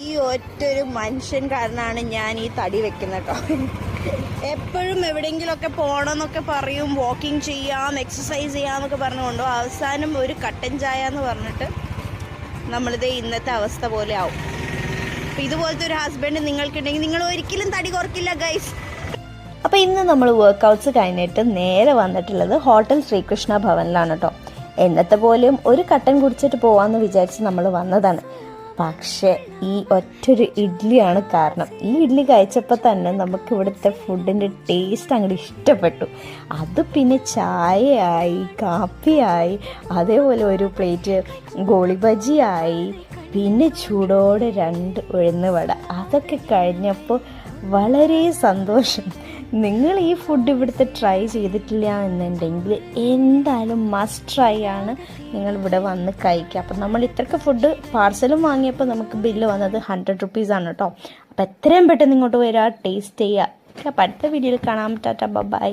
ഈ ഒറ്റൊരു മനുഷ്യൻ കാരണമാണ് ഞാൻ ഈ തടി വെക്കുന്നത് കേട്ടോ. എപ്പോഴും എവിടെയെങ്കിലുമൊക്കെ പോകണമെന്നൊക്കെ പറയും, വാക്കിംഗ് ചെയ്യാം, എക്സസൈസ് ചെയ്യാമെന്നൊക്കെ പറഞ്ഞുകൊണ്ടോ അവസാനം ഒരു കട്ടൻ ചായ എന്ന് പറഞ്ഞിട്ട് നമ്മളിത് ഇന്നത്തെ അവസ്ഥ പോലെ ആവും. അപ്പം ഇതുപോലത്തെ ഒരു ഹസ്ബൻഡ് നിങ്ങൾക്കുണ്ടെങ്കിൽ നിങ്ങൾ ഒരിക്കലും തടി കുറക്കില്ല ഗൈസ്. അപ്പോൾ ഇന്ന് നമ്മൾ വർക്കൗട്ട്സ് കഴിഞ്ഞിട്ട് നേരെ വന്നിട്ടുള്ളത് ഹോട്ടൽ ശ്രീകൃഷ്ണ ഭവനിലാണ് കേട്ടോ. എന്നത്തെ പോലെയും ഒരു കട്ടൻ കുടിച്ചിട്ട് പോകാമെന്ന് വിചാരിച്ച് നമ്മൾ വന്നതാണ്. പക്ഷേ ഈ ഒറ്റൊരു ഇഡ്ഡലിയാണ് കാരണം. ഈ ഇഡ്ഡലി കഴിച്ചപ്പോൾ തന്നെ നമുക്ക് ഇവിടുത്തെ ഫുഡിൻ്റെ ടേസ്റ്റ് അങ്ങോട്ട് ഇഷ്ടപ്പെട്ടു. അത് പിന്നെ ചായയായി, കാപ്പിയായി, അതേപോലെ ഒരു പ്ലേറ്റ് ഗോളി ബജിയായി, പിന്നെ ചൂടോടെ 2 ഉഴുന്നുവട. അതൊക്കെ കഴിഞ്ഞപ്പോൾ വളരെ സന്തോഷം. നിങ്ങൾ ഈ ഫുഡ് ഇവിടുത്തെ ട്രൈ ചെയ്തിട്ടില്ല എന്നുണ്ടെങ്കിൽ എന്തായാലും മസ്റ്റ് ട്രൈ ആണ്. നിങ്ങൾ ഇവിടെ വന്ന് കഴിക്കുക. അപ്പം നമ്മൾ ഇത്രയ്ക്ക് ഫുഡ് പാർസലും വാങ്ങിയപ്പോൾ നമുക്ക് ബില്ല് വന്നത് 100 റുപ്പീസാണ് കേട്ടോ. അപ്പോൾ എത്രയും പെട്ടെന്ന് ഇങ്ങോട്ട് വരിക, ടേസ്റ്റ് ചെയ്യുക. അപ്പം അടുത്ത വീഡിയോയിൽ കാണാം. ടാറ്റ, ബൈ.